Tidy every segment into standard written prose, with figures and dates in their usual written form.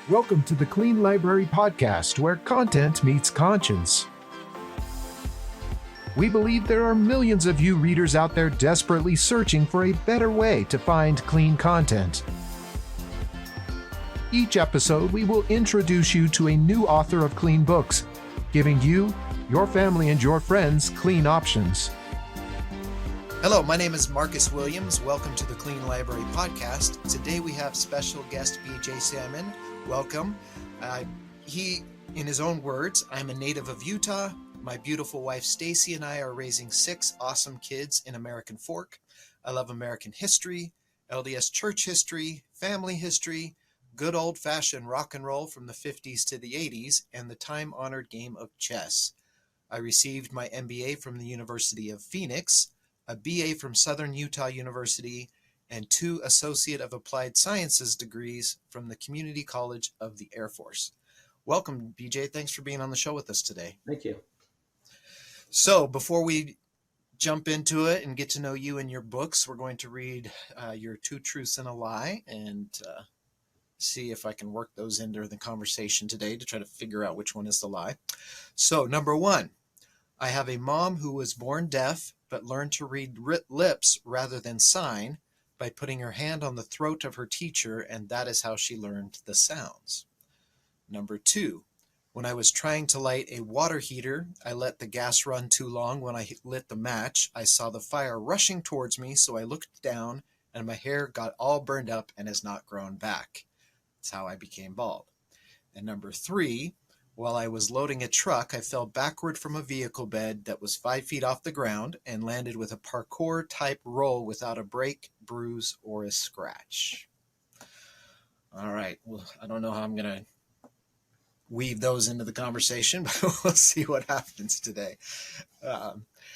Welcome to the Clean Library Podcast, where content meets conscience. We believe there are millions of you readers out there desperately searching for a better way to find clean content. Each episode, we will introduce you to a new author of clean books, giving you, your family, and your friends clean options. Hello, my name is Marcus Williams. Welcome to the Clean Library Podcast. Today we have special guest BJ Salmond. Welcome. He, in his own words, I'm a native of Utah. My beautiful wife Stacy and I are raising 6 awesome kids in American Fork. I love American history, LDS church history, family history, good old-fashioned rock and roll from the 50s to the 80s, and the time-honored game of chess. I received my MBA from the University of Phoenix, a BA from Southern Utah University, and 2 Associate of Applied Sciences degrees from the Community College of the Air Force. Welcome, BJ. Thanks for being on the show with us today. Thank you. So before we jump into it and get to know you and your books, we're going to read your 2 Truths and a Lie and see if I can work those into the conversation today to try to figure out which one is the lie. So number 1, I have a mom who was born deaf but learned to read lips rather than sign by putting her hand on the throat of her teacher, and that is how she learned the sounds. Number 2, when I was trying to light a water heater, I let the gas run too long. When I lit the match, I saw the fire rushing towards me, so I looked down, and my hair got all burned up and has not grown back. That's how I became bald. And number 3, while I was loading a truck, I fell backward from a vehicle bed that was 5 feet off the ground and landed with a parkour-type roll without a break, bruise, or a scratch. All right. Well, I don't know how I'm going to weave those into the conversation, but we'll see what happens today.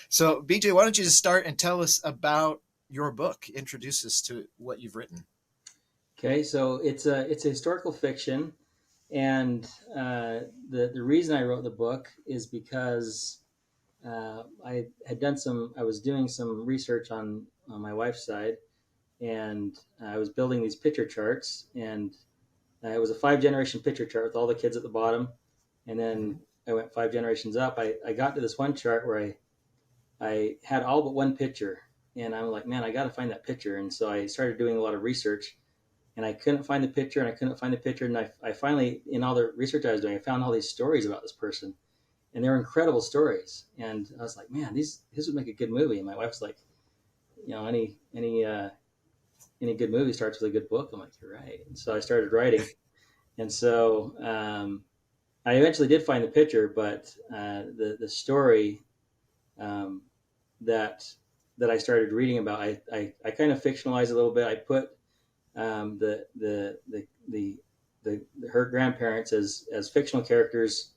So, BJ, why don't you just start and tell us about your book? Introduce us to what you've written. Okay, so it's a historical fiction, and the reason I wrote the book is because I was doing some research on my wife's side, and I was building these picture charts, and it was a 5-generation picture chart with all the kids at the bottom, and then I went 5 generations up. I got to this one chart where I had all but one picture, and I'm like, man, I got to find that picture, and so I started doing a lot of research. And I couldn't find the picture, and I finally, in all the research I was doing, I found all these stories about this person, and they were incredible stories. And I was like, man, this would make a good movie. And my wife's like, any good movie starts with a good book. I'm like, you're right. And so I started writing, and so I eventually did find the picture, but the story that I started reading about, I kind of fictionalized a little bit. I put her grandparents as fictional characters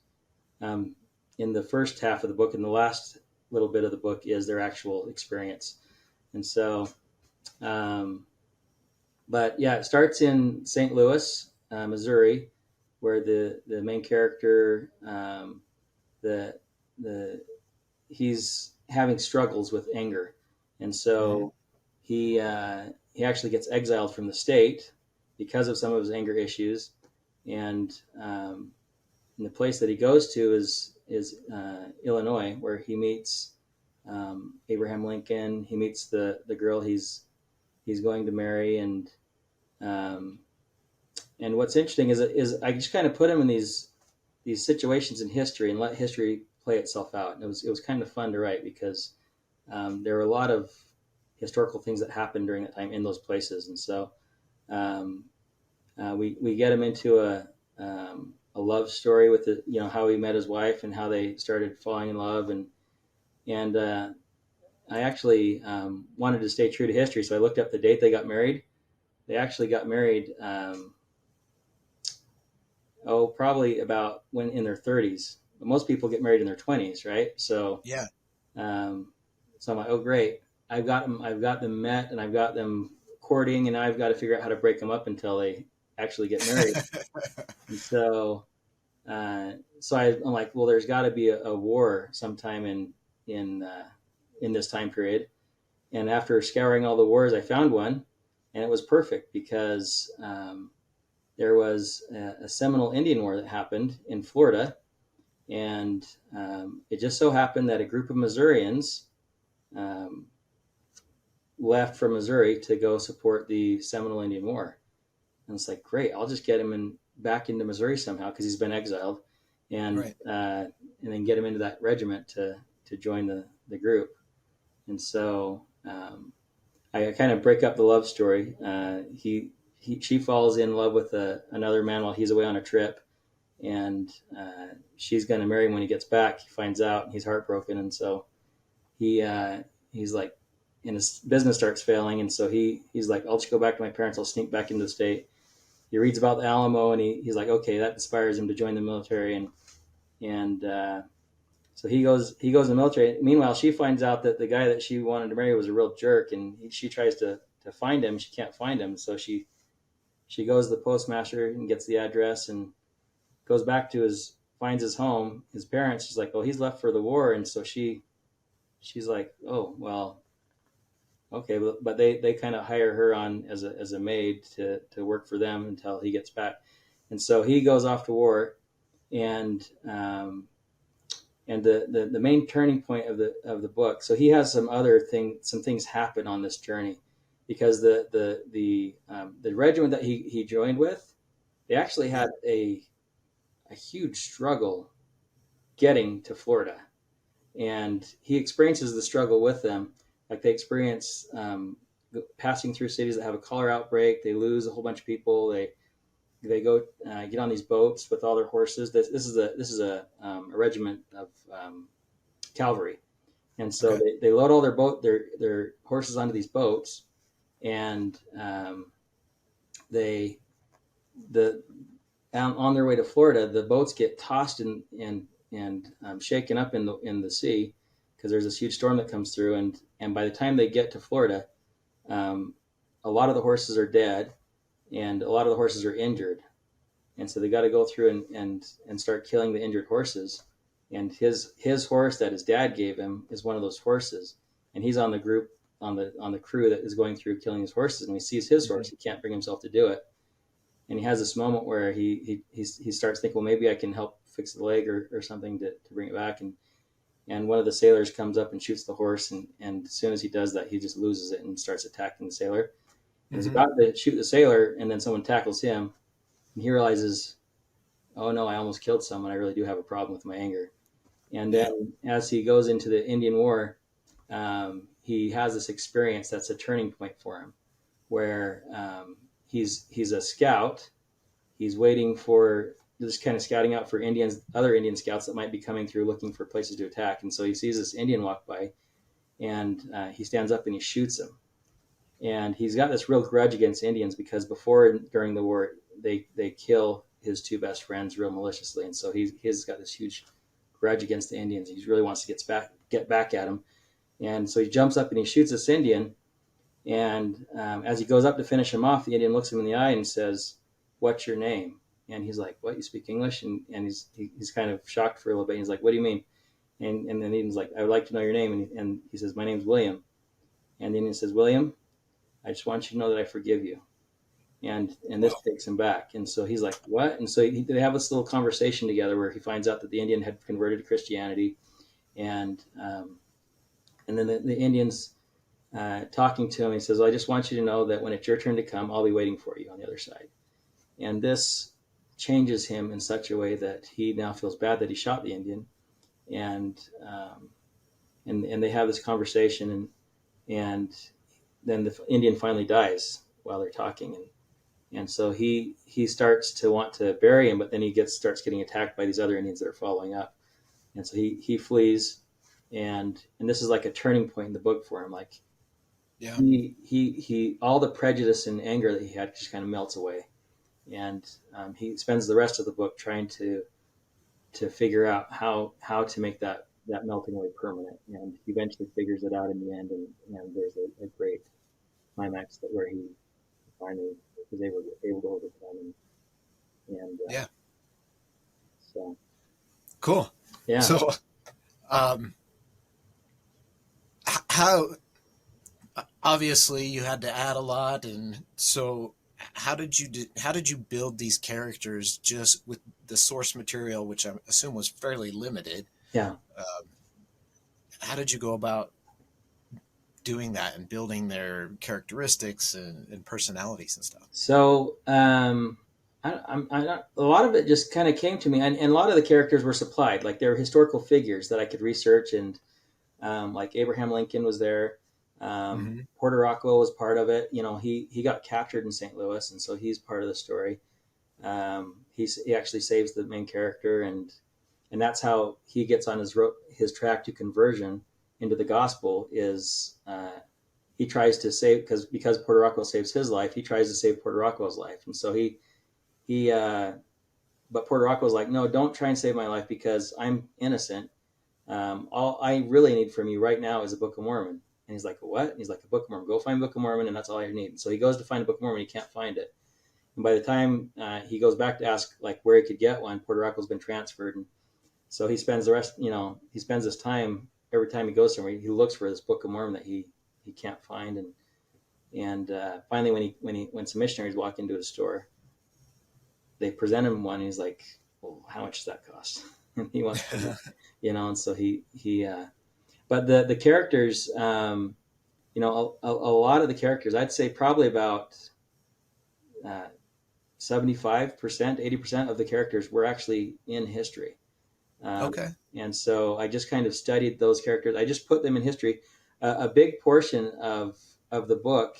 in the first half of the book, and the last little bit of the book is their actual experience. And so, but yeah, it starts in St. Louis, Missouri, where the main character, he's having struggles with anger, and so he actually gets exiled from the state because of some of his anger issues, and the place that he goes to is Illinois, where he meets Abraham Lincoln. He meets the girl he's going to marry, and what's interesting is I just kind of put him in these situations in history and let history play itself out. And it was kind of fun to write because there were a lot of historical things that happened during that time in those places. And so we get him into a love story with how he met his wife and how they started falling in love. And I actually wanted to stay true to history. So I looked up the date they got married. They actually got married, probably about when in their 30s. But most people get married in their 20s, right? So Yeah. So I'm like, oh, great. I've got them met, and I've got them courting, and I've got to figure out how to break them up until they actually get married. And so I'm like, well, there's got to be a war sometime in this time period. And after scouring all the wars, I found one, and it was perfect because there was a Seminole Indian War that happened in Florida, and it just so happened that a group of Missourians um, left from Missouri to go support the Seminole Indian War. And it's like, great, I'll just get him back into Missouri somehow because he's been exiled, and Right. And then get him into that regiment to join the group. And so I kind of break up the love story. She falls in love with another man while he's away on a trip, and she's going to marry him when he gets back. He finds out, and he's heartbroken, and so he's like, and his business starts failing, and so he's like, I'll just go back to my parents. I'll sneak back into the state. He reads about the Alamo, and he's like, okay, that inspires him to join the military, and so he goes in the military. Meanwhile, she finds out that the guy that she wanted to marry was a real jerk, and she tries to find him. She can't find him, so she goes to the postmaster and gets the address and goes back to finds his home, his parents. She's like, oh, he's left for the war, and so she's like, oh, well, okay, but they kind of hire her on as a maid to work for them until he gets back, and so he goes off to war, and the main turning point of the book. So he has some things happen on this journey, because the regiment that he joined with, they actually had a huge struggle getting to Florida, and he experiences the struggle with them. Like, they experience passing through cities that have a cholera outbreak. They lose a whole bunch of people. They go get on these boats with all their horses. This is a regiment of cavalry, and so Okay. they load all their horses onto these boats, and they the on their way to Florida, the boats get tossed and shaken up in the sea, because there's this huge storm that comes through, and by the time they get to Florida, um, a lot of the horses are dead, and a lot of the horses are injured, and so they got to go through and start killing the injured horses. And his horse that his dad gave him is one of those horses, and he's on the group on the crew that is going through killing his horses, and he sees his horse. He can't bring himself to do it, and he has this moment where he starts thinking, well, maybe I can help fix the leg or something to bring it back, and one of the sailors comes up and shoots the horse, and as soon as he does that, he just loses it and starts attacking the sailor. And he's about to shoot the sailor, and then someone tackles him, and he realizes, oh no, I almost killed someone. I really do have a problem with my anger. And then as he goes into the Indian War, he has this experience that's a turning point for him, where he's a scout. He's waiting for, just kind of scouting out for other Indian scouts that might be coming through looking for places to attack. And so he sees this Indian walk by, and he stands up and he shoots him. And he's got this real grudge against Indians, because before and during the war, they kill his two best friends real maliciously. And so he's got this huge grudge against the Indians. He really wants to get back at them. And so he jumps up and he shoots this Indian. And as he goes up to finish him off, the Indian looks him in the eye and says, "What's your name?" And he's like, "What? You speak English?" And he's kind of shocked for a little bit. He's like, "What do you mean?" And then the Indian's like, "I would like to know your name." And he says, "My name's William." And the Indian says, "William, I just want you to know that I forgive you." And this takes him back. And so he's like, "What?" And so they have this little conversation together where he finds out that the Indian had converted to Christianity. And then the Indian's talking to him. He says, well, "I just want you to know that when it's your turn to come, I'll be waiting for you on the other side." And this changes him in such a way that he now feels bad that he shot the Indian. And they have this conversation, and then the Indian finally dies while they're talking, and so he starts to want to bury him, but then he starts getting attacked by these other Indians that are following up, and so he flees, and this is like a turning point in the book for him. Like, he all the prejudice and anger that he had just kind of melts away, and he spends the rest of the book trying to figure out how to make that melting away permanent, and he eventually figures it out in the end, and there's a great climax where he finally was able to overcome, and so Cool. yeah. So, how obviously you had to add a lot, and so how did you build these characters just with the source material, which I assume was fairly limited? Yeah. Uh, how did you go about doing that and building their characteristics and personalities and stuff? So a lot of it just kind of came to me, and a lot of the characters were supplied, like they're historical figures that I could research, and like Abraham Lincoln was there. Hmm. Porter Rockwell was part of it. You know, he got captured in St. Louis, and so he's part of the story. He actually saves the main character, and that's how he gets on his track to conversion into the gospel. Is he tries to save because Porter Rockwell saves his life, he tries to save Porter Rockwell's life, and so he but Porter Rockwell's like, no, don't try and save my life because I'm innocent. All I really need from you right now is a Book of Mormon. And he's like, what? And he's like, a Book of Mormon. Go find Book of Mormon, and that's all I need. And so he goes to find a Book of Mormon. He can't find it. And by the time he goes back to ask like where he could get one, Porter Rockwell's been transferred. And so he spends he spends his time every time he goes somewhere. He looks for this Book of Mormon that he can't find. And finally, when some missionaries walk into his store, they present him one. And he's like, well, how much does that cost? And he wants to, and so but the characters, a lot of the characters, I'd say probably about 75%, 80% of the characters were actually in history. Okay. And so I just kind of studied those characters. I just put them in history. A big portion of the book,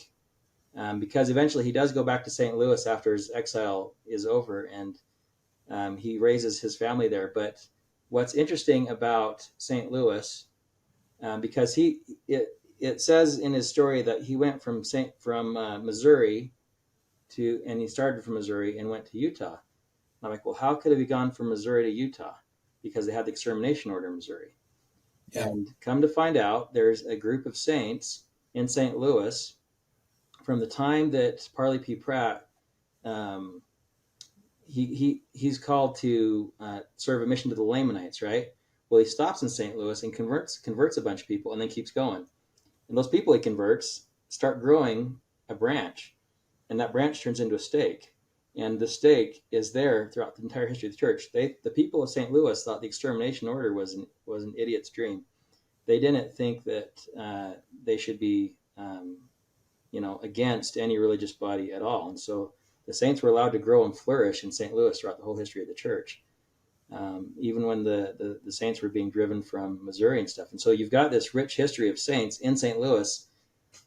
because eventually he does go back to St. Louis after his exile is over, and he raises his family there. But what's interesting about St. Louis, because it says in his story that he went from Missouri and he started from Missouri and went to Utah. And I'm like, well, how could have he gone from Missouri to Utah? Because they had the extermination order in Missouri. Yeah. And come to find out, there's a group of saints in St. Louis from the time that Parley P. Pratt, um, he's called to serve a mission to the Lamanites, right? Well, he stops in St. Louis and converts a bunch of people, and then keeps going. And those people he converts start growing a branch, and that branch turns into a stake. And the stake is there throughout the entire history of the church. The people of St. Louis thought the extermination order was an idiot's dream. They didn't think that they should be, against any religious body at all. And so the saints were allowed to grow and flourish in St. Louis throughout the whole history of the church, even when the saints were being driven from Missouri and stuff. And so you've got this rich history of saints in St. Louis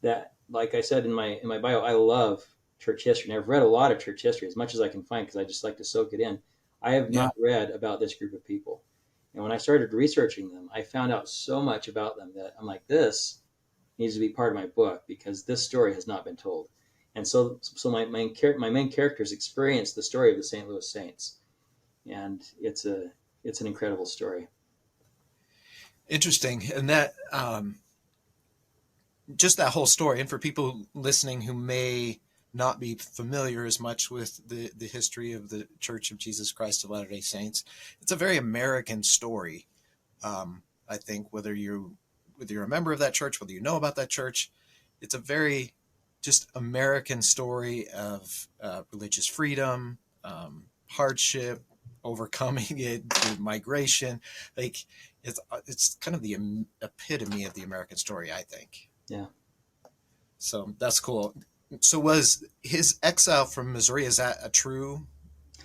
that, like I said in my bio, I love church history. And I've read a lot of church history, as much as I can find, because I just like to soak it in. I have Yeah. not read about this group of people. And when I started researching them, I found out so much about them that I'm like, this needs to be part of my book, because this story has not been told. And so my main characters experience the story of the St. Louis Saints, and it's an incredible story. Interesting. And that just that whole story, and for people listening who may not be familiar as much with the history of the Church of Jesus Christ of Latter-day Saints, it's a very American story. I think whether you're a member of that church, whether you know about that church, it's a very just American story of religious freedom, hardship, overcoming it, through migration. Like it's kind of the epitome of the American story, I think. Yeah. So that's cool. So was his exile from Missouri, is that a true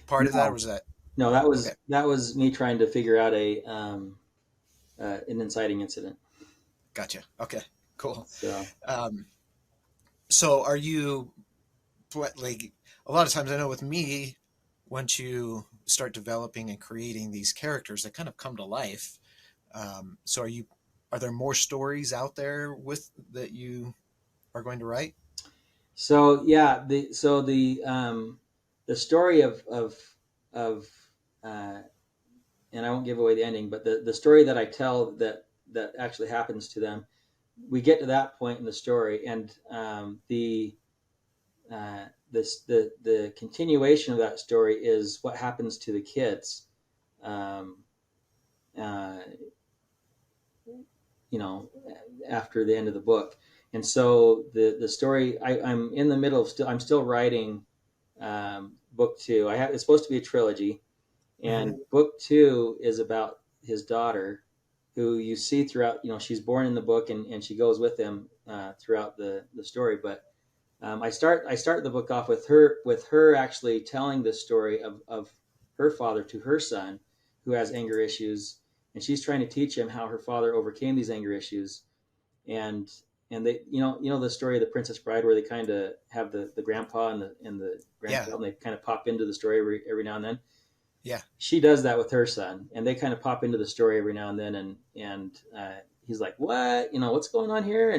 part of that, or No, was that no, okay? that was me trying to figure out an inciting incident. Gotcha. Okay, cool. So Um, so are you like a lot of times I know with me, once you start developing and creating these characters that kind of come to life, so are there more stories out there with that you are going to write? yeah, the story of uh, and I won't give away the ending, but the story that I tell that actually happens to them, we get to that point in the story, and the continuation of that story is what happens to the kids, um, uh, you know, after the end of the book. And so the story, I'm in the middle of I'm still writing book two. It's supposed to be a trilogy, and book two is about his daughter, who you see throughout. She's born in the book, and she goes with him throughout the story. But I start the book off with her actually telling the story of her father to her son, who has anger issues, and she's trying to teach him how her father overcame these anger issues. And they, the story of the Princess Bride, where they kind of have the grandpa and the grandchild, and they kind of pop into the story every now and then. Yeah. She does that with her son, and they kind of pop into the story every now and then, and he's like, "What? What's going on here?"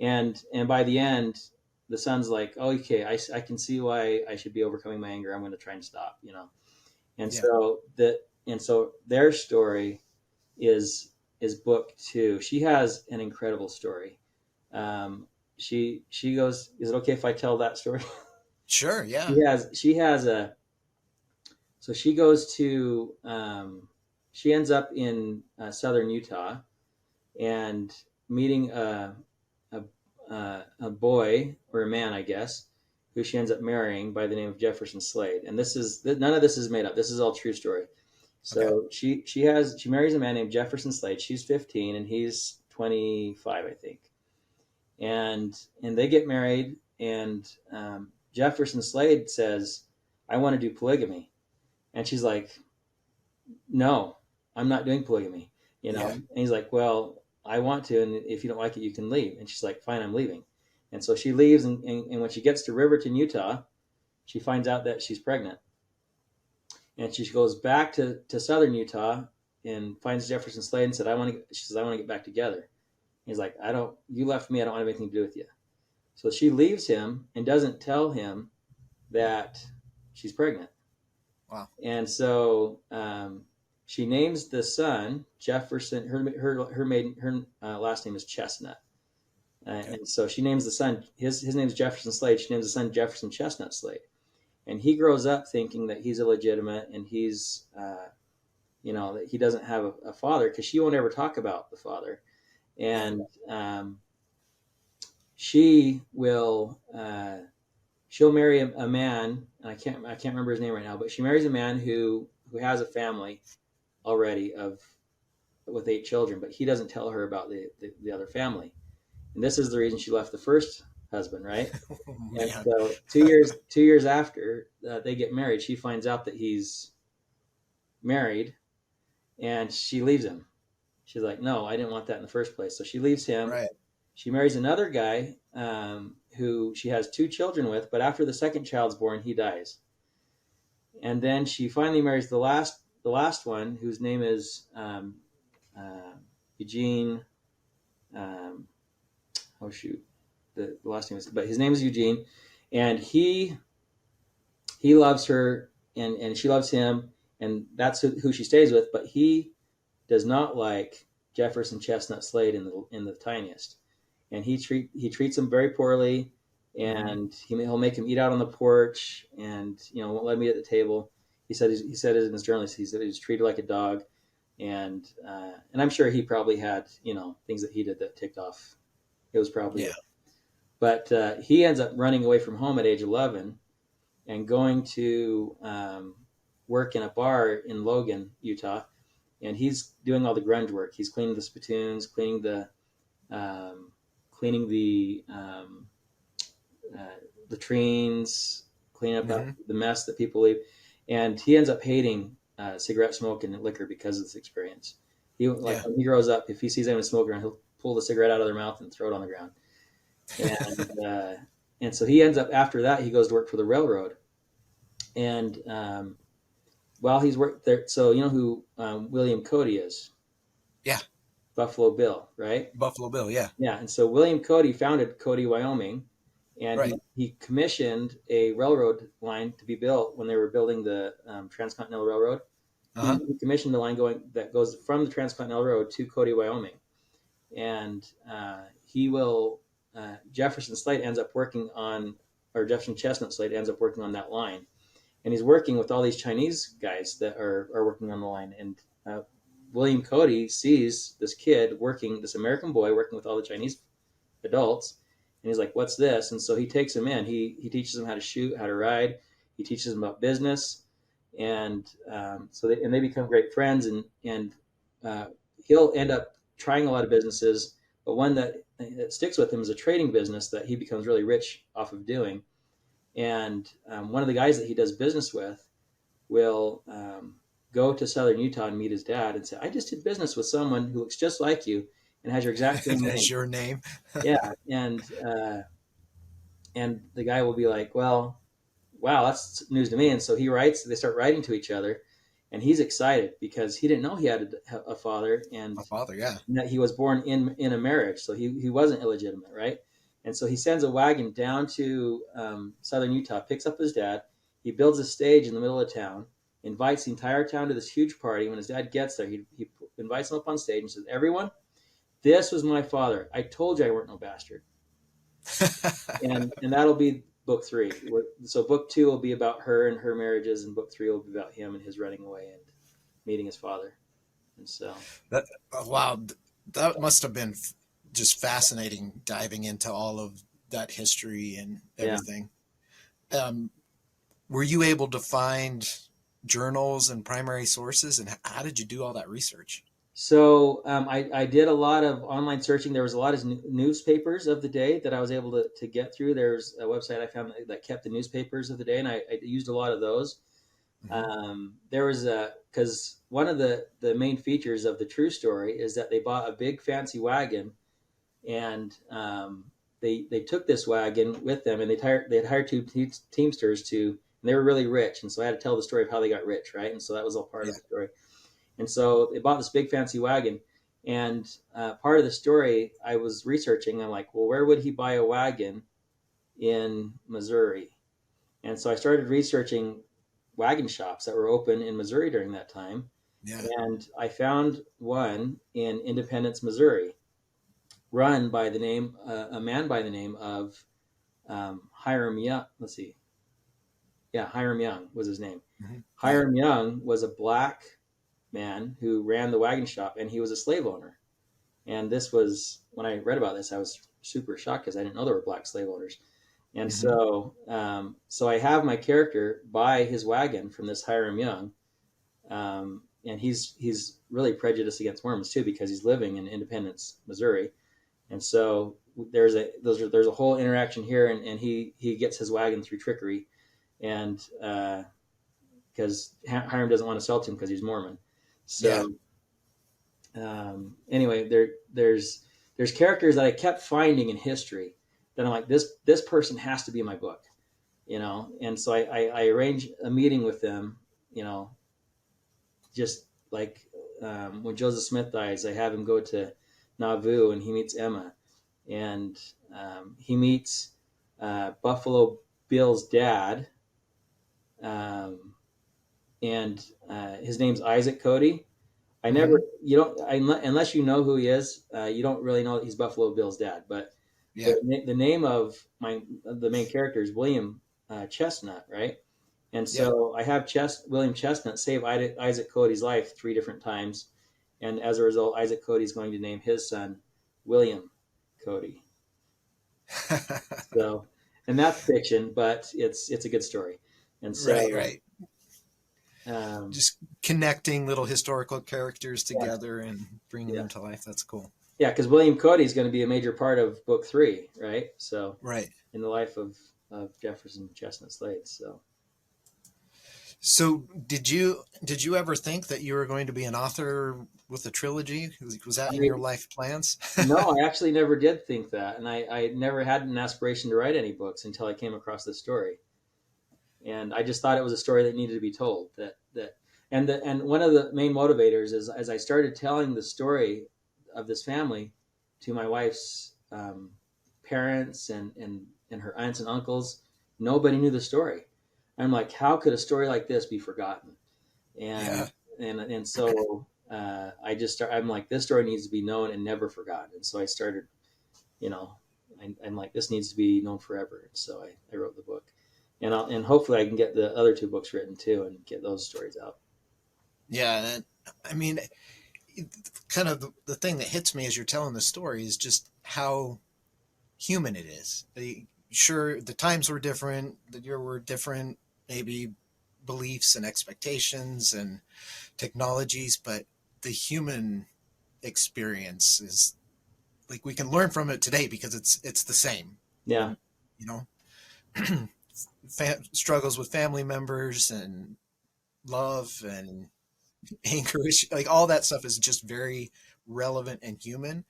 And by the end, the son's like, "Oh, okay, I can see why I should be overcoming my anger. I'm going to try and stop." And so their story is book two. She has an incredible story. She goes, "Is it okay if I tell that story?" Sure. Yeah. She has a So she goes to, she ends up in southern Utah and meeting a boy, or a man, I guess, who she ends up marrying by the name of Jefferson Slade. And none of this is made up. This is all true story. So she marries a man named Jefferson Slade. She's 15 and he's 25, I think. And they get married, and Jefferson Slade says, "I want to do polygamy." And she's like, "No, I'm not doing polygamy." And he's like, "Well, I want to, and if you don't like it, you can leave." And she's like, "Fine, I'm leaving." And so she leaves, and when she gets to Riverton, Utah, she finds out that she's pregnant. And she goes back to southern Utah and finds Jefferson Slade and said, she says, "I want to get back together." He's like, "You left me, I don't want anything to do with you." So she leaves him and doesn't tell him that she's pregnant. Wow. And so she names the son Jefferson. Her last name is Chestnut, and so she names the son. His name is Jefferson Slade. She names the son Jefferson Chestnut Slade, and he grows up thinking that he's illegitimate and he's that he doesn't have a father, because she won't ever talk about the father, and she will. She'll marry a man, and I can't remember his name right now, but she marries a man who has a family already with 8 children, but he doesn't tell her about the other family. And this is the reason she left the first husband, right? And so 2 years after they get married, she finds out that he's married, and she leaves him. She's like, "No, I didn't want that in the first place." So she leaves him. Right. She marries another guy who she has 2 children with, but after the second child's born, he dies. And then she finally marries the last one, whose name is Eugene. Oh shoot, the last name is, but his name is Eugene, and he loves her, and she loves him, and that's who she stays with. But he does not like Jefferson Chestnut Slade in the tiniest, and he treats him very poorly, and he'll make him eat out on the porch, and won't let him eat at the table. He said in his journal, he said he was treated like a dog, and I'm sure he probably had things that he did that ticked off. It was probably it. But he ends up running away from home at age 11 and going to work in a bar in Logan, Utah, and he's doing all the grunge work. He's cleaning the spittoons, cleaning the latrines, cleaning up the mess that people leave, and he ends up hating cigarette smoke and liquor because of this experience. When he grows up, if he sees anyone smoking around, he'll pull the cigarette out of their mouth and throw it on the ground. And so he ends up, after that, he goes to work for the railroad, and while he's worked there, so you know who William Cody is? Yeah. Buffalo Bill, right? Buffalo Bill, yeah. Yeah, and so William Cody founded Cody, Wyoming, and he commissioned a railroad line to be built when they were building the Transcontinental Railroad. He commissioned the line that goes from the Transcontinental Railroad to Cody, Wyoming, and Jefferson Slade ends up working on, or Jefferson Chestnut Slade ends up working on that line, and he's working with all these Chinese guys that are working on the line, and William Cody sees this American boy working with all the Chinese adults, and he's like, "What's this?" And so he takes him in. He teaches him how to shoot, how to ride. he teaches them about business, and they become great friends, and he'll end up trying a lot of businesses, but one that sticks with him is a trading business that he becomes really rich off of doing. And one of the guys that he does business with will go to Southern Utah and meet his dad and say, "I just did business with someone who looks just like you and has your exact same name." That's your name. Yeah, and the guy will be like, "Well, wow, that's news to me." And so they start writing to each other, and he's excited because he didn't know he had a father, and My father, yeah. that he was born in a marriage, so he wasn't illegitimate, right? And so he sends a wagon down to Southern Utah, picks up his dad. He builds a stage in the middle of town, invites the entire town to this huge party. When his dad gets there, he invites them up on stage and says, "Everyone, this was my father. I told you I weren't no bastard." And that'll be book 3. So book 2 will be about her and her marriages, and book 3 will be about him and his running away and meeting his father. And so That, wow, that must have been just fascinating diving into all of that history and yeah. everything. Were you able to find journals and primary sources, and how did you do all that research? So I did a lot of online searching. There was a lot of newspapers of the day that I was able to get through. There's a website I found that kept the newspapers of the day, and I used a lot of those. There was because one of the main features of the true story is that they bought a big fancy wagon, and they took this wagon with them, and they had hired 2 teamsters and they were really rich, and so I had to tell the story of how they got rich, right? And so that was all part Yeah. of the story. And so they bought this big fancy wagon, and part of the story I was researching, I'm like, well, where would he buy a wagon in Missouri? And so I started researching wagon shops that were open in Missouri during that time. Yeah. And I found one in Independence, Missouri, run by a man by the name of Hiram Young. Let's see. Yeah, Hiram Young was his name. Mm-hmm. Hiram Young was a black man who ran the wagon shop, and he was a slave owner. And this was, when I read about this, I was super shocked because I didn't know there were black slave owners. And so I have my character buy his wagon from this Hiram Young, and he's really prejudiced against Mormons too because he's living in Independence, Missouri, and so there's a whole interaction here, and he gets his wagon through trickery, and because Hiram doesn't want to sell to him because he's Mormon. So anyway, there's characters that I kept finding in history that I'm like, this person has to be in my book, and so I arrange a meeting with them, just like when Joseph Smith dies, I have him go to Nauvoo and he meets Emma, and he meets Buffalo Bill's dad, and his name's Isaac Cody. I never, you don't, unless you know who he is, you don't really know that he's Buffalo Bill's dad. But the name of the main character is William Chestnut, right? And so I have William Chestnut save Isaac Cody's life 3 different times, and as a result, Isaac Cody is going to name his son William Cody. So, and that's fiction, but it's a good story. And so, right. Just connecting little historical characters together and bringing them to life. That's cool. Yeah, because William Cody is going to be a major part of book 3, right? So, in the life of Jefferson Chestnut Slade. So did you ever think that you were going to be an author with a trilogy? Was that in your life plans? No, I actually never did think that, and I never had an aspiration to write any books until I came across this story. And I just thought it was a story that needed to be told. And one of the main motivators is, as I started telling the story of this family to my wife's parents and her aunts and uncles, nobody knew the story. I'm like, how could a story like this be forgotten? And so I'm like, this story needs to be known and never forgotten. And so I started, I'm like, this needs to be known forever. And so I wrote the book. And hopefully I can get the other 2 books written too and get those stories out. Yeah, and I mean, kind of the thing that hits me as you're telling the story is just how human it is. Sure, the times were different, the year were different, maybe beliefs and expectations and technologies, but the human experience is like we can learn from it today because it's the same. Yeah. When, you know, struggles with family members and love and anger, like all that stuff is just very relevant and human.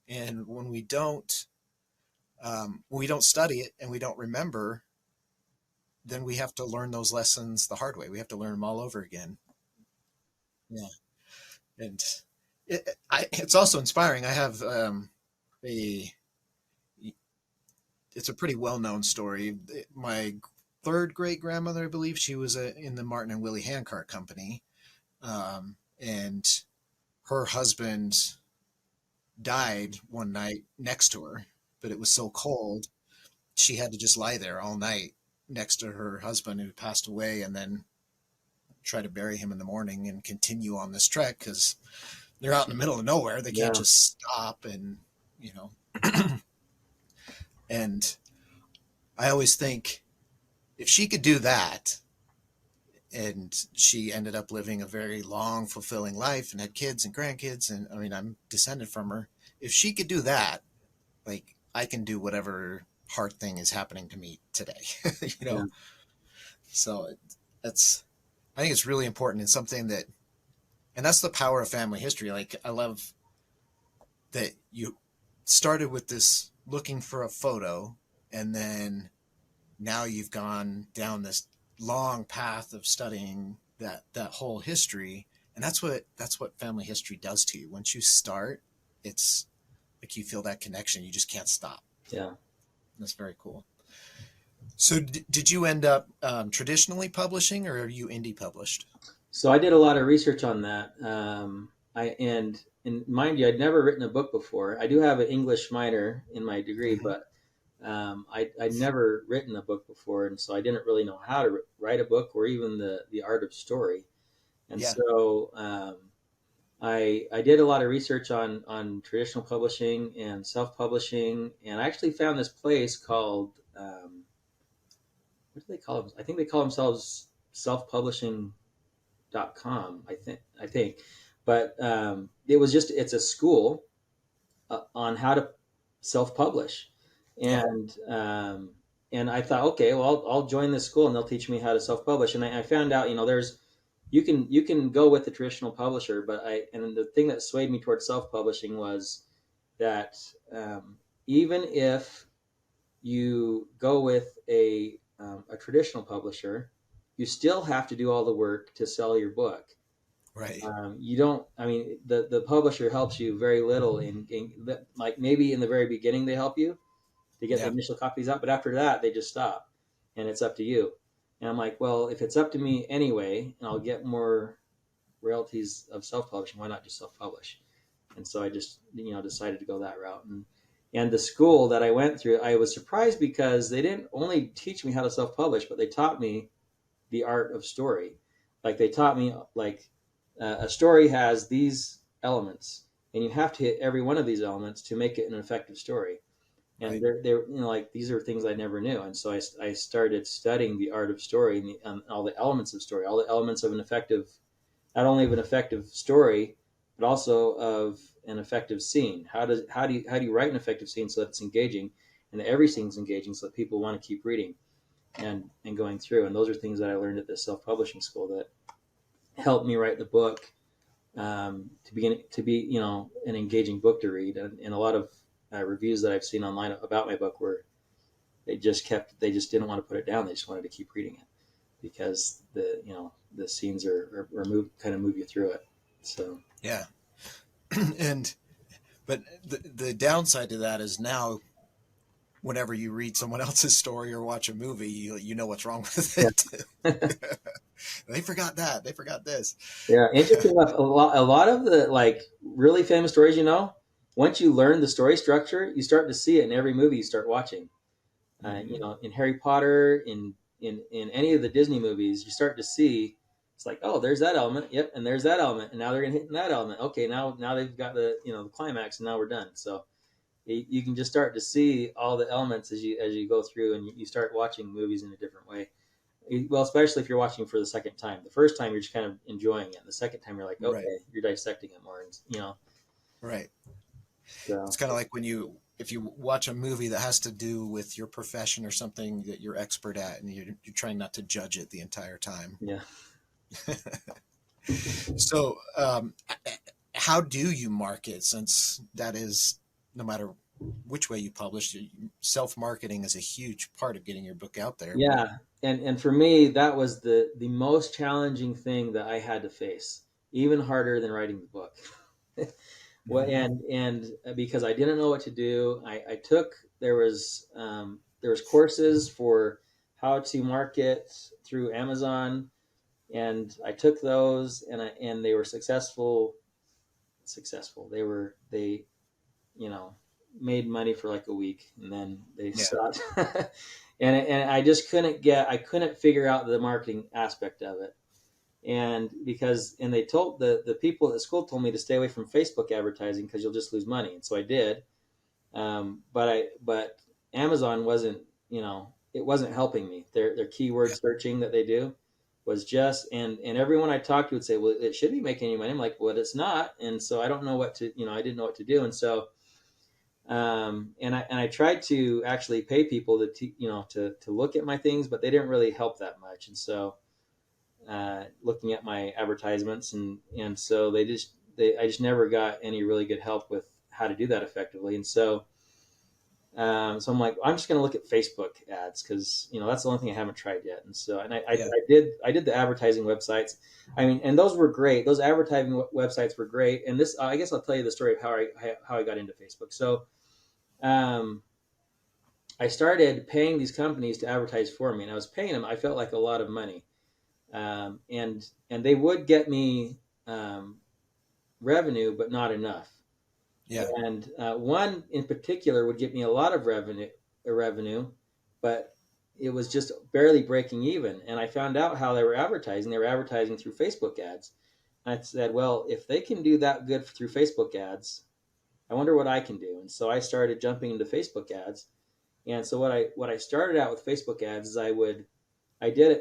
And when we don't study it and we don't remember, then we have to learn those lessons the hard way. We have to learn them all over again. Yeah. And it's also inspiring. I have a it's a pretty well known story. My third great grandmother, I believe, she was in the Martin and Willie Handcart Company, and her husband died one night next to her, but it was so cold she had to just lie there all night next to her husband who passed away, and then try to bury him in the morning and continue on this trek because they're out in the middle of nowhere. They can't Yeah. just stop and you know. And I always think if she could do that, and she ended up living a very long, fulfilling life and had kids and grandkids, and I mean, I'm descended from her. If she could do that, like I can do whatever hard thing is happening to me today, you Yeah. know. So that's I think it's really important and something that, and that's the power of family history. Like I love that you started with this looking for a photo, and then now you've gone down this long path of studying that whole history, and that's what family history does to you. Once you start, it's like you feel that connection. You just can't stop. Yeah. That's very cool. So did you end up traditionally publishing, or are you indie published? So I did a lot of research on that. And mind you, I'd never written a book before. I do have an English minor in my degree, Hmm. but I'd never written a book before, and so I didn't really know how to write a book or even the art of story. And Yeah. so I did a lot of research on traditional publishing and self publishing, and I actually found this place called what do they call them? I think they call themselves self publishing com. I think, but it's a school on how to self publish, Yeah. and and I thought, okay, well, I'll join this school and they'll teach me how to self publish. And I found out, there's you can go with the traditional publisher, but and the thing that swayed me towards self publishing was that even if you go with a traditional publisher, you still have to do all the work to sell your book. Right. You don't. I mean, the publisher helps you very little like maybe in the very beginning they help you to get the Yeah. initial copies out, but after that they just stop, and it's up to you. And I'm like, well, if it's up to me anyway, and I'll get more royalties of self publishing, why not just self publish? And so I just decided to go that route. And the school that I went through, I was surprised because they didn't only teach me how to self publish, but they taught me the art of story. Like they taught me like a story has these elements, and you have to hit every one of these elements to make it an effective story. And Right. they're like these are things I never knew, and so I started studying the art of story and all the elements of story, all the elements of an effective, not only of an effective story, but also of an effective scene. How do you write an effective scene so that it's engaging, and that every scene is engaging, so that people want to keep reading and going through. And those are things that I learned at the self publishing school that helped me write the book, to be an engaging book to read. And a lot of reviews that I've seen online about my book were they just didn't want to put it down. They just wanted to keep reading it because the scenes are kind of move you through it. So Yeah. And but the downside to that is now whenever you read someone else's story or watch a movie, you know what's wrong with it. yeah. They forgot that. They forgot this. Yeah, interesting enough, a lot of the like really famous stories, once you learn the story structure, you start to see it in every movie you start watching. Hmm. In Harry Potter, in any of the Disney movies, you start to see it's like, oh, there's that element, yep, and there's that element, and now they're gonna hit that element. Okay, now they've got the climax, and now we're done. So you can just start to see all the elements as you go through, and you start watching movies in a different way. Well, especially if you're watching for the second time. The first time you're just kind of enjoying it. The second time you're like, Right. okay, you're dissecting it more, and Right. It's So kind of like when if you watch a movie that has to do with your profession or something that you're expert at, and you're trying not to judge it the entire time. yeah. So, how do you market, since that is, no matter which way you publish, self-marketing is a huge part of getting your book out there. Yeah, and for me, that was the most challenging thing that I had to face, even harder than writing the book. Well, Mm-hmm. and because I didn't know what to do, I took there was courses for how to market through Amazon, and I took those, and they were successful. Successful. They you know made money for like a week, and then they Yeah. stopped. And I couldn't figure out the marketing aspect of it. And they told the people at the school told me to stay away from Facebook advertising because you'll just lose money, and so I did. But Amazon wasn't, it wasn't helping me. Their keyword Yeah. searching that they do was just, and everyone I talked to would say, well, it should be making you money. I'm like, well, it's not. And so I don't know what to, I didn't know what to do. And so and I tried to actually pay people to look at my things, but they didn't really help that much. And so looking at my advertisements, and so I just never got any really good help with how to do that effectively. And so I'm like, I'm just going to look at Facebook ads because that's the only thing I haven't tried yet. And so Yeah. I did the advertising websites. I mean, and those were great. Those advertising websites were great. And this, I guess, I'll tell you the story of how I got into Facebook. So um, I started paying these companies to advertise for me, and I was paying them. I felt like a lot of money, and they would get me um, revenue, but not enough. Yeah. And one in particular would get me a lot of revenue, but it was just barely breaking even. And I found out how they were advertising. They were advertising through Facebook ads. And I said, well, if they can do that good through Facebook ads, I wonder what I can do. And so I started jumping into Facebook ads. And so what I started out with Facebook ads is I did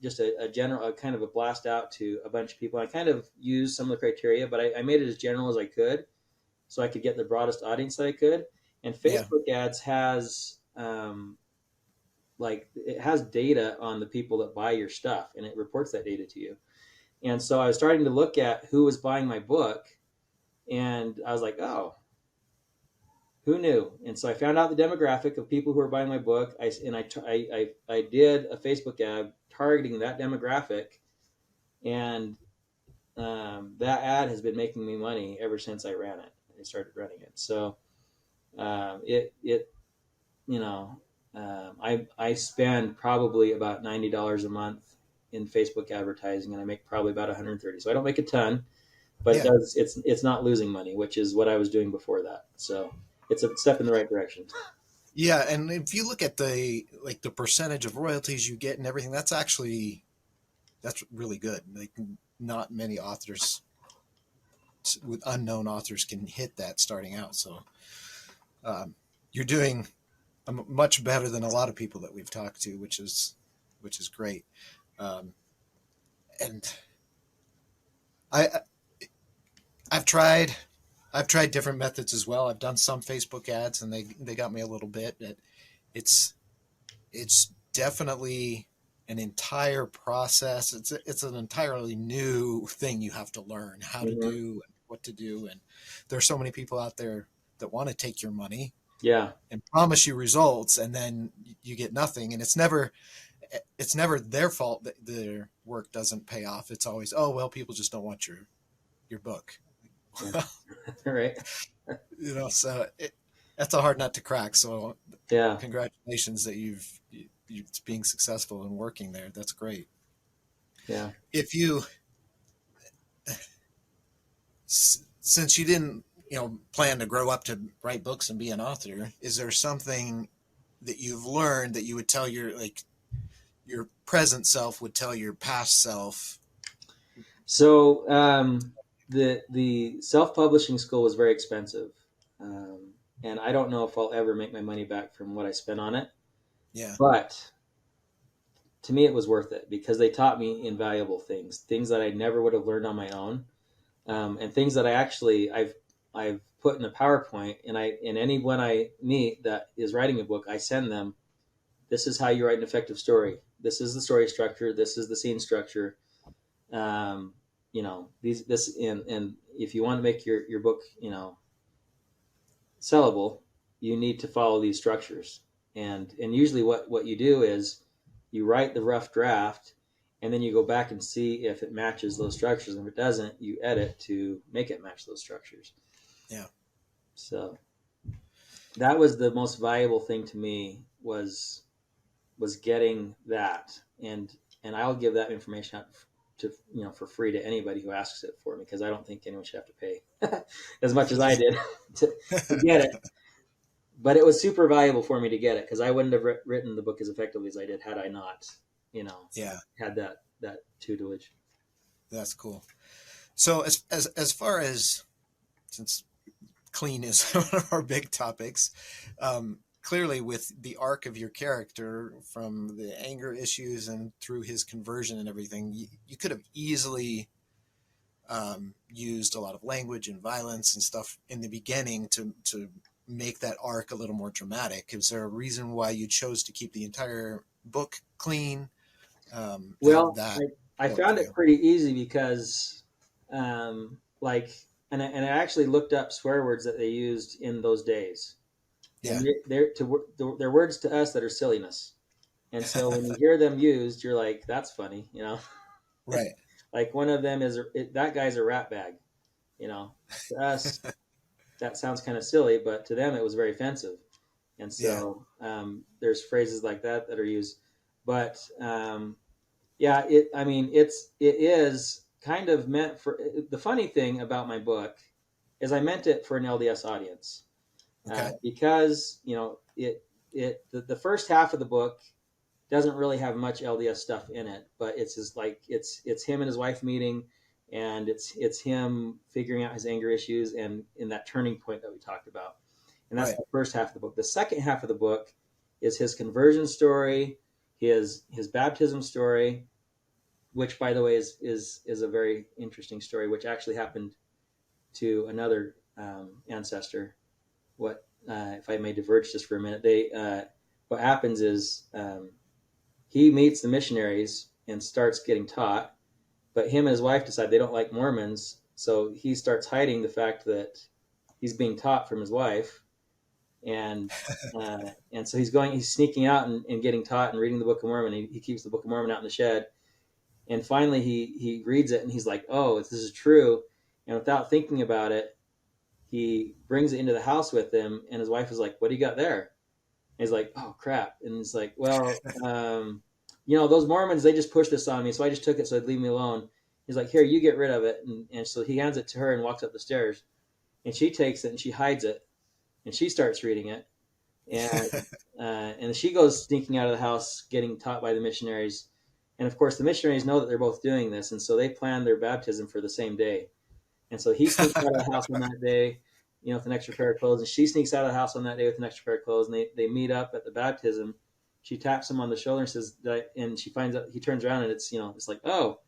just a general, a kind of a blast out to a bunch of people. I kind of used some of the criteria, but I made it as general as I could, so I could get the broadest audience that I could. And Yeah. Facebook ads has it has data on the people that buy your stuff, and it reports that data to you. And so I was starting to look at who was buying my book, and I was like, oh, who knew? And so I found out the demographic of people who are buying my book. I did a Facebook ad targeting that demographic, and that ad has been making me money ever since I ran it. I started running it. So it you know I spend probably about $90 a month in Facebook advertising, and I make probably about 130. So I don't make a ton, but Yeah. it's not losing money, which is what I was doing before that. So it's a step in the right direction. Yeah. And if you look at the percentage of royalties you get and everything, that's really good. Like, not many authors with unknown authors can hit that starting out. So you're doing much better than a lot of people that we've talked to, which is great. Um, and I I've tried different methods as well. I've done some Facebook ads, and they got me a little bit. But it's it's definitely an entire process. It's an entirely new thing you have to learn how to Mm-hmm. do and what to do. And there's so many people out there that want to take your money Yeah, and promise you results, and then you get nothing. And it's never their fault that their work doesn't pay off. It's always, oh well, people just don't want your book. yeah. Right. So that's a hard nut to crack. So Yeah, congratulations that you're being successful and working there. That's great. yeah. If you Since you didn't plan to grow up to write books and be an author, is there something that you've learned that you would tell your present self would tell your past self? So the self publishing school was very expensive, and I don't know if I'll ever make my money back from what I spent on it. Yeah. But to me, it was worth it because they taught me invaluable things that I never would have learned on my own, and things that I've put in a PowerPoint, and anyone I meet that is writing a book, I send them. This is how you write an effective story. This is the story structure. This is the scene structure. And if you want to make your book, sellable, you need to follow these structures. And usually what you do is you write the rough draft, and then you go back and see if it matches those structures. And if it doesn't, you edit to make it match those structures. Yeah. So that was the most valuable thing to me was getting that. And I'll give that information out to for free to anybody who asks it for me, because I don't think anyone should have to pay as much as I did to get it. But it was super valuable for me to get it, because I wouldn't have written the book as effectively as I did had I not, Yeah. had that tutelage. That's cool. So as far as, since clean is one of our big topics, clearly with the arc of your character from the anger issues and through his conversion and everything, you could have easily used a lot of language and violence and stuff in the beginning to make that arc a little more dramatic. Is there a reason why you chose to keep the entire book clean? Well, That I work found for it you? pretty easy because, and I actually looked up swear words that they used in those days, Yeah. and they're words to us that are silliness. And so when you hear them used, you're like, "That's funny," Right. Like one of them is that guy's a rat bag, To us, that sounds kind of silly, but to them, it was very offensive. And Yeah. so there's phrases like that are used, but yeah, it is kind of meant for. The funny thing about my book is I meant it for an LDS audience, Okay. because the first half of the book doesn't really have much LDS stuff in it, but it's just like it's him and his wife meeting, and it's him figuring out his anger issues and in that turning point that we talked about. And that's Right. the first half of the book. The second half of the book is his conversion story, his baptism story, which by the way is a very interesting story, which actually happened to another ancestor. What if I may diverge just for a minute? What happens is he meets the missionaries and starts getting taught, but him and his wife decide they don't like Mormons, so he starts hiding the fact that he's being taught from his wife, and and so he's sneaking out and getting taught and reading the Book of Mormon. He keeps the Book of Mormon out in the shed, and finally he reads it and he's like, "Oh, this is true," and without thinking about it, he brings it into the house with him, and his wife is like, "What do you got there?" And he's like, "Oh crap!" And he's like, "Well, those Mormons, they just pushed this on me, so I just took it so they'd leave me alone." He's like, "Here, you get rid of it," and so he hands it to her and walks up the stairs, and she takes it and she hides it, and she starts reading it, and and she goes sneaking out of the house, getting taught by the missionaries, and of course the missionaries know that they're both doing this, and so they plan their baptism for the same day. And so he sneaks out of the house on that day, with an extra pair of clothes, and she sneaks out of the house on that day with an extra pair of clothes, and they meet up at the baptism. She taps him on the shoulder and says, and she finds out, he turns around and it's like, "Oh,"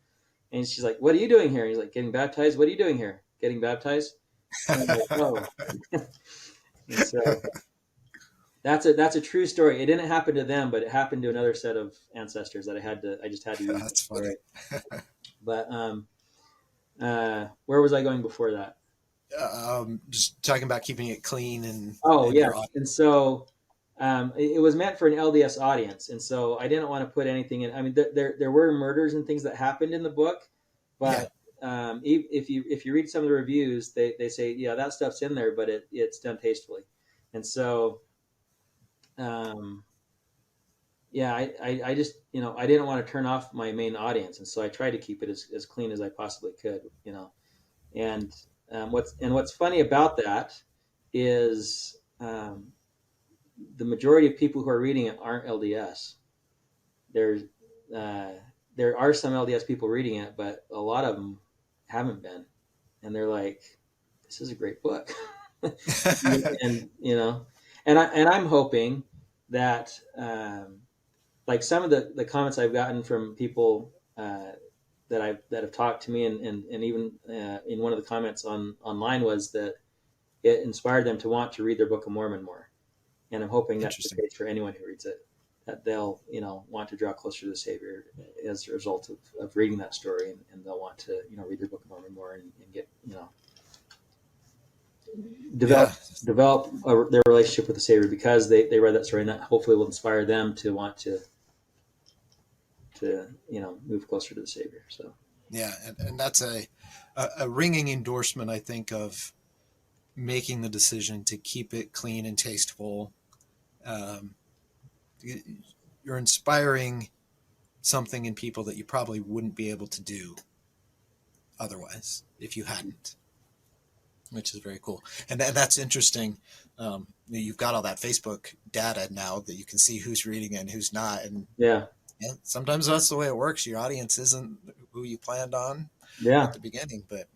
and she's like, "What are you doing here?" And he's like, "Getting baptized." "What are you doing here?" "Getting baptized." And I'm like, "Oh," and so that's a true story. It didn't happen to them, but it happened to another set of ancestors that I just had to use That's this funny. story. But where was I going before that? Just talking about keeping it clean Oh, and your yes. audience. And so it was meant for an LDS audience, and so I didn't want to put anything in. I mean, there were murders and things that happened in the book, Yeah. but if you read some of the reviews, they say, yeah, that stuff's in there, but it's done tastefully. And so um, yeah, I just I didn't want to turn off my main audience, and so I tried to keep it as clean as I possibly could. And what's funny about that is the majority of people who are reading it aren't LDS. There's uh, there are some LDS people reading it, but a lot of them haven't been, and they're like, "This is a great book," and I'm hoping that like some of the comments I've gotten from people that have talked to me, and even in one of the comments online was that it inspired them to want to read their Book of Mormon more. And I'm hoping that's the Interesting. case for anyone who reads it, that they'll, want to draw closer to the Savior as a result of reading that story, and they'll want to, read their Book of Mormon more, and get, develop Yeah. their relationship with the Savior because they read that story, and that hopefully will inspire them to want to move closer to the Savior. So Yeah. And that's a ringing endorsement, I think, of making the decision to keep it clean and tasteful. Um, you're inspiring something in people that you probably wouldn't be able to do otherwise if you hadn't, which is very cool. And that's interesting. You've got all that Facebook data now that you can see who's reading it and who's not. And yeah, yeah, sometimes that's the way it works. Your audience isn't who you planned on yeah, at the beginning, but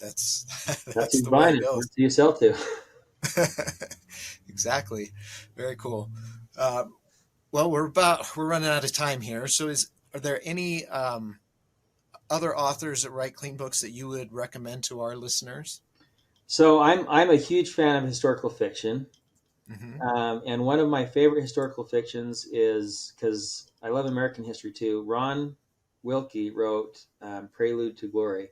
that's that's that's who's the way buying it it. goes. That's who you sell to. Exactly. Very cool. Uh, well, we're running out of time here. So are there any other authors that write clean books that you would recommend to our listeners? So I'm a huge fan of historical fiction. Mm-hmm. And one of my favorite historical fictions is, because I love American history too, Ron Wilkie wrote Prelude to Glory,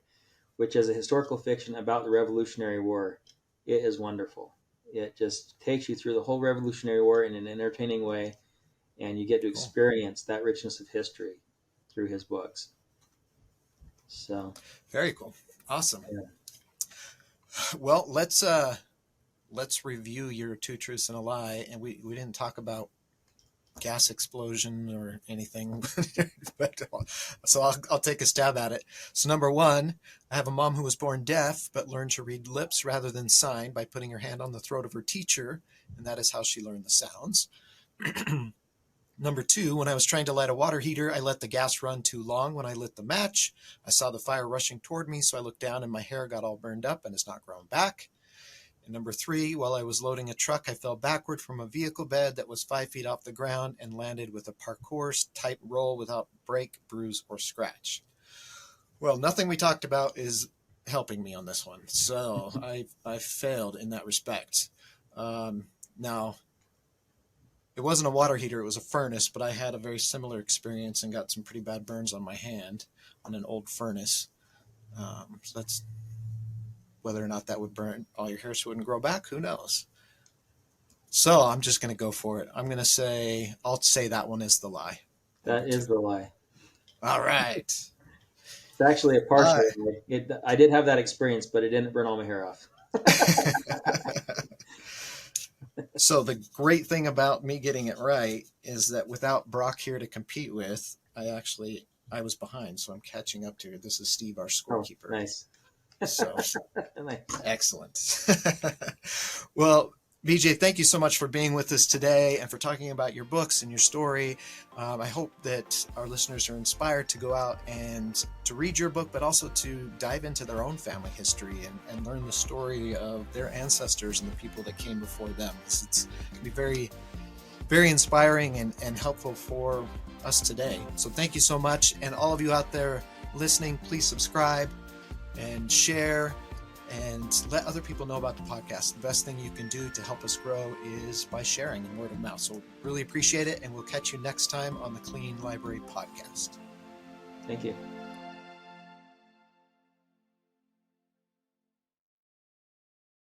which is a historical fiction about the Revolutionary War. It is wonderful. It just takes you through the whole Revolutionary War in an entertaining way, and you get to Cool. experience that richness of history through his books. So, Very cool. Awesome. yeah. Well, let's review your Two Truths and a Lie. And we didn't talk about gas explosion or anything, but so I'll take a stab at it. So number one, I have a mom who was born deaf but learned to read lips rather than sign by putting her hand on the throat of her teacher, and that is how she learned the sounds. Number two, when I was trying to light a water heater, I let the gas run too long. When I lit the match, I saw the fire rushing toward me, so I looked down and my hair got all burned up and it's not grown back. And number three, while I was loading a truck, I fell backward from a vehicle bed that was 5 feet off the ground and landed with a parkour type roll without break, bruise, or scratch. Well, nothing we talked about is helping me on this one, so I failed in that respect. Now, it wasn't a water heater, it was a furnace, but I had a very similar experience and got some pretty bad burns on my hand on an old furnace. So that's whether or not that would burn all your hair so it wouldn't grow back, who knows? So I'm just going to go for it. I'll say that one is the lie. That is the lie. All right. It's actually a partial lie. I did have that experience, but it didn't burn all my hair off. So the great thing about me getting it right is that without Brock here to compete with, I was behind, so I'm catching up to you. This is Steve, our Oh, scorekeeper. nice. So Nice. excellent. Well, BJ, thank you so much for being with us today and for talking about your books and your story. I hope that our listeners are inspired to go out and to read your book, but also to dive into their own family history and learn the story of their ancestors and the people that came before them. It's going to be very, very inspiring and helpful for us today. So thank you so much. And all of you out there listening, please subscribe and share and let other people know about the podcast. The best thing you can do to help us grow is by sharing and word of mouth. So really appreciate it, and we'll catch you next time on the Clean Library Podcast. Thank you.